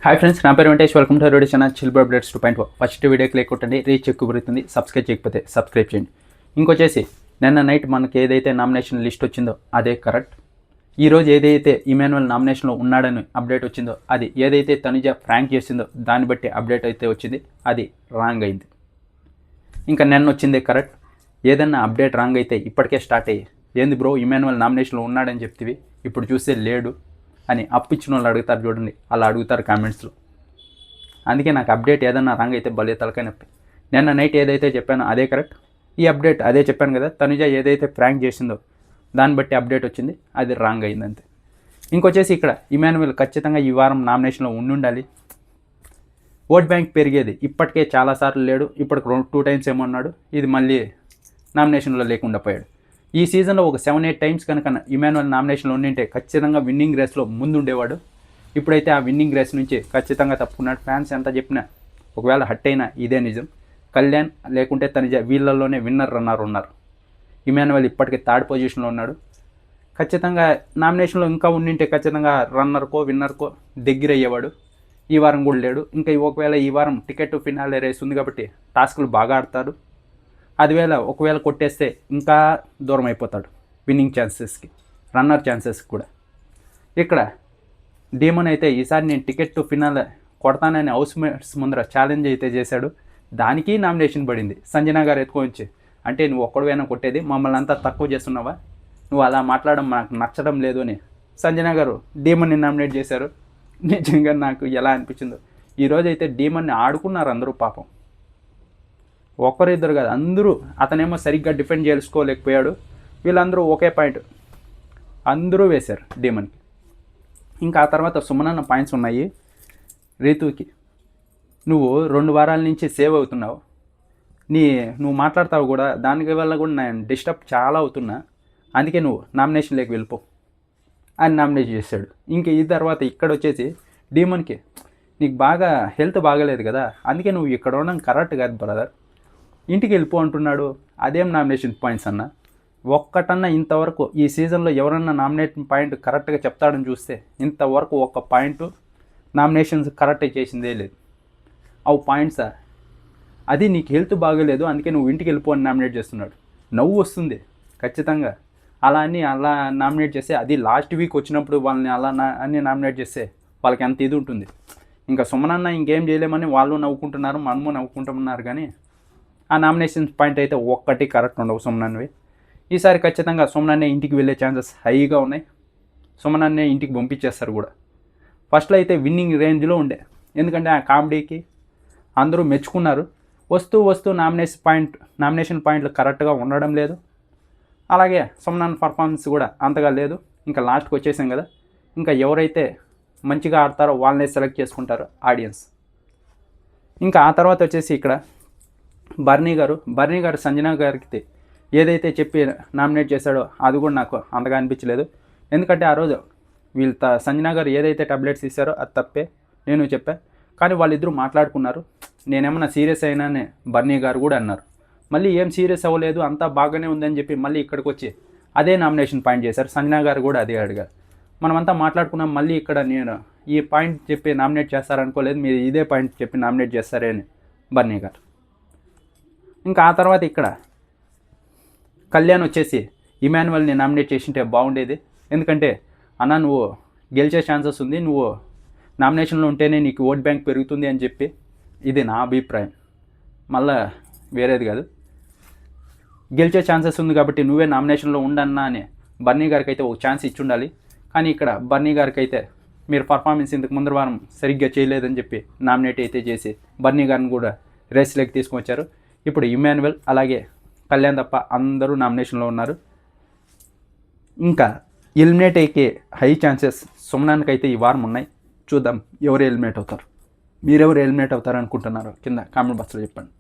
Hi friends, నా పేరు Venkatesh. Welcome to road channel chill updates 2.0. First వీడియోకి లేకుంటే రీచ్ ఎక్కువ పెరుగుతుంది. సబ్స్క్రైబ్ చేయకపోతే సబ్స్క్రైబ్ చేయండి. ఇంకొచ్చేసి నిన్న నైట్ మనకి ఏదైతే నామినేషన్ లిస్ట్ వచ్చిందో అదే కరెక్ట్. ఈరోజు ఏదైతే ఇమాన్యుయల్ నామినేషన్లో ఉన్నాడని అప్డేట్ వచ్చిందో అది, ఏదైతే తనుజ ఫ్రాంక్ చేసిందో దాన్ని బట్టి అప్డేట్ అయితే వచ్చింది, అది రాంగ్ అయింది. ఇంకా నిన్న వచ్చిందే కరెక్ట్. ఏదన్నా అప్డేట్ రాంగ్ అయితే ఇప్పటికే స్టార్ట్ అయ్యి, ఏంది బ్రో ఇమాన్యుయల్ నామినేషన్లో ఉన్నాడని చెప్తివి, ఇప్పుడు చూస్తే లేడు అని అప్పిచ్చిన వాళ్ళు అడుగుతారు చూడండి, అలా అడుగుతారు కామెంట్స్లో. అందుకే నాకు అప్డేట్ ఏదన్నా రాంగ్ అయితే భలే తలకాయ నొప్పి. నిన్న నైట్ ఏదైతే చెప్పానో అదే కరెక్ట్. ఈ అప్డేట్ అదే చెప్పాను కదా, తనుజ ఏదైతే ప్రాంక్ చేసిందో దాన్ని బట్టి అప్డేట్ వచ్చింది, అది రాంగ్ అయింది అంతే. ఇంకొచ్చేసి ఇక్కడ ఇమాన్యుయల్ ఖచ్చితంగా ఈ వారం నామినేషన్లో ఉండాలి. ఓట్ బ్యాంక్ పెరిగేది, ఇప్పటికే చాలాసార్లు లేడు, ఇప్పటికి 2 టైమ్స్ ఏమో ఉన్నాడు, ఇది మళ్ళీ నామినేషన్లో లేకుండా పోయాడు. ఈ సీజన్లో ఒక 7-8 టైమ్స్ కనుక ఇమాన్యుయల్ నామినేషన్లో ఉండింటే ఖచ్చితంగా విన్నింగ్ రేస్లో ముందుండేవాడు. ఇప్పుడైతే ఆ విన్నింగ్ రేస్ నుంచి ఖచ్చితంగా తప్పుకున్నాడు. ఫ్యాన్స్ ఎంత చెప్పినా, ఒకవేళ హట్ అయినా ఇదే నిజం. కళ్యాణ్ లేకుంటే తనుజ వీళ్ళల్లోనే రన్నర్ ఉన్నారు. ఇమాన్యుయల్ ఇప్పటికే 3rd పొజిషన్లో ఉన్నాడు. ఖచ్చితంగా నామినేషన్లో ఇంకా ఉండింటే ఖచ్చితంగా రన్నర్కో విన్నర్కో దగ్గర అయ్యేవాడు. ఈ వారం కూడా లేడు. ఇంకా ఒకవేళ ఈ వారం టికెట్ ఫినాలే రేస్ ఉంది కాబట్టి టాస్కులు బాగా ఆడతాడు. ఒకవేళ కొట్టేస్తే ఇంకా దూరం అయిపోతాడు విన్నింగ్ ఛాన్సెస్కి, రన్నర్ ఛాన్సెస్కి కూడా. ఇక్కడ డీమన్ అయితే ఈసారి నేను టికెట్ టు ఫినాల్ కొడతానని హౌస్ మేట్స్ ముందర ఛాలెంజ్ అయితే చేశాడు. దానికి నామినేషన్ పడింది. సంజన గారు ఎత్తుకోవచ్చు, అంటే నువ్వు ఒక్కడివైనా కొట్టేది, మమ్మల్ని అంతా తక్కువ చేస్తున్నావా, నువ్వు అలా మాట్లాడడం నాకు నచ్చడం లేదు అని సంజన గారు డీమన్ని నామినేట్ చేశారు. నిజంగా నాకు ఎలా అనిపించిందో. ఈరోజు అయితే డీమన్ని ఆడుకున్నారు అందరూ పాపం. ఒక్కరిద్దరు కాదు, అందరూ. అతనేమో సరిగ్గా డిఫెండ్ చేసుకోలేకపోయాడు. వీళ్ళందరూ ఒకే పాయింట్ అందరూ వేశారు డీమన్కి. ఇంకా ఆ తర్వాత సుమనన్న పాయింట్స్ ఉన్నాయి. రీతుకి నువ్వు 2 వారాల నుంచి సేవ్ అవుతున్నావు, నువ్వు మాట్లాడతావు కూడా, దానికి వల్ల కూడా నేను డిస్టర్బ్ చాలా అవుతున్నా, అందుకే నువ్వు నామినేషన్లోకి వెళ్ళిపో అని నామినేట్ చేశాడు. ఇంక ఈ తర్వాత ఇక్కడ వచ్చేసి డీమన్కి, నీకు బాగా హెల్త్ బాగలేదు కదా, అందుకే నువ్వు ఇక్కడ ఉండడం కరెక్ట్ కాదు బ్రదర్, ఇంటికి వెళ్ళిపో అంటున్నాడు. అదేం నామినేషన్ పాయింట్స్ అన్న? ఒక్కటన్నా ఇంతవరకు ఈ సీజన్లో ఎవరన్నా నామినేషన్ పాయింట్ కరెక్ట్గా చెప్తాడని చూస్తే ఇంతవరకు ఒక్క పాయింట్ నామినేషన్స్ కరెక్ట్ చేసిందే లేదు. అవి పాయింట్సా? అది నీకు హెల్త్ బాగోలేదు అందుకే నువ్వు ఇంటికి వెళ్ళిపో అని నామినేట్ చేస్తున్నాడు. నవ్వు వస్తుంది ఖచ్చితంగా. అలా నామినేట్ చేస్తే, అది లాస్ట్ వీక్ వచ్చినప్పుడు వాళ్ళని అన్నీ నామినేట్ చేస్తే వాళ్ళకి ఎంత ఇది ఉంటుంది. ఇంకా సుమనన్న ఇంకేం చేయలేమని వాళ్ళు నవ్వుకుంటున్నారు, మనము నవ్వుకుంటున్నారు. కానీ ఆ నామినేషన్ పాయింట్ అయితే ఒక్కటి కరెక్ట్ ఉండవు సుమనన్నవి. ఈసారి ఖచ్చితంగా సుమనన్నే ఇంటికి వెళ్ళే ఛాన్సెస్ హైగా ఉన్నాయి. సుమనన్నే ఇంటికి పంపించేస్తారు కూడా. ఫస్ట్లో అయితే విన్నింగ్ రేంజ్లో ఉండే, ఎందుకంటే ఆ కామెడీకి అందరూ మెచ్చుకున్నారు. వస్తూ నామినేషన్ పాయింట్లు కరెక్ట్గా ఉండడం లేదు. అలాగే సుమనన్న పర్ఫార్మెన్స్ కూడా అంతగా లేదు. ఇంకా లాస్ట్కి వచ్చేసాం కదా, ఇంకా ఎవరైతే మంచిగా ఆడతారో వాళ్ళనే సెలెక్ట్ చేసుకుంటారు ఆడియన్స్. ఇంకా ఆ తర్వాత వచ్చేసి ఇక్కడ బర్నీ గారు సంజన గారికి ఏదైతే చెప్పి నామినేట్ చేశాడో అది కూడా నాకు అంతగా అనిపించలేదు. ఎందుకంటే ఆ రోజు సంజన గారు ఏదైతే టాబ్లెట్స్ ఇచ్చారో అది తప్పే, నేను చెప్పా. కానీ వాళ్ళిద్దరూ మాట్లాడుకున్నారు. నేనేమన్నా సీరియస్ అయినానే బర్నీ గారు కూడా అన్నారు. మళ్ళీ ఏం సీరియస్ అవ్వలేదు, అంతా బాగానే ఉందని చెప్పి మళ్ళీ ఇక్కడికి వచ్చి అదే నామినేషన్ పాయింట్ చేశారు. సంజన గారు కూడా అదే అడిగారు. మనమంతా మాట్లాడుకున్నాం, మళ్ళీ ఇక్కడ నేను ఈ పాయింట్ చెప్పి నామినేట్ చేస్తారనుకోలేదు, మీరు ఇదే పాయింట్ చెప్పి నామినేట్ చేస్తారే అని బర్నీ గారు. ఇంకా ఆ తర్వాత ఇక్కడ కళ్యాణ్ వచ్చేసి ఇమాన్యుయల్ని నామినేట్ చేసింటే బాగుండేది. ఎందుకంటే అన్న నువ్వు గెలిచే ఛాన్సెస్ ఉంది, నువ్వు నామినేషన్లో ఉంటేనే నీకు ఓట్ బ్యాంక్ పెరుగుతుంది అని చెప్పి, ఇది నా అభిప్రాయం, మళ్ళా వేరేది కాదు. గెలిచే ఛాన్సెస్ ఉంది కాబట్టి నువ్వే నామినేషన్లో ఉండన్నా అని బర్నీ గారికి అయితే ఒక ఛాన్స్ ఇచ్చి ఉండాలి. కానీ ఇక్కడ బర్నీ గారికి అయితే మీరు పర్ఫార్మెన్స్ ఇంతకు ముందు వారం సరిగ్గా చేయలేదని చెప్పి నామినేట్ అయితే చేసి బర్నీ గారిని కూడా రేస్లోకి తీసుకొచ్చారు. ఇప్పుడు ఇమాన్యుయల్ అలాగే కళ్యాణ్ తప్ప అందరూ నామినేషన్లో ఉన్నారు. ఇంకా ఎలిమినేట్ అయ్యే హై ఛాన్సెస్ సుమనానికి అయితే ఈ వారం ఉన్నాయి. చూద్దాం ఎవరు ఎలిమినేట్ అవుతారు. మీరెవరు ఎలిమినేట్ అవుతారు అనుకుంటున్నారో కింద కామెంట్ బాక్స్లో చెప్పండి.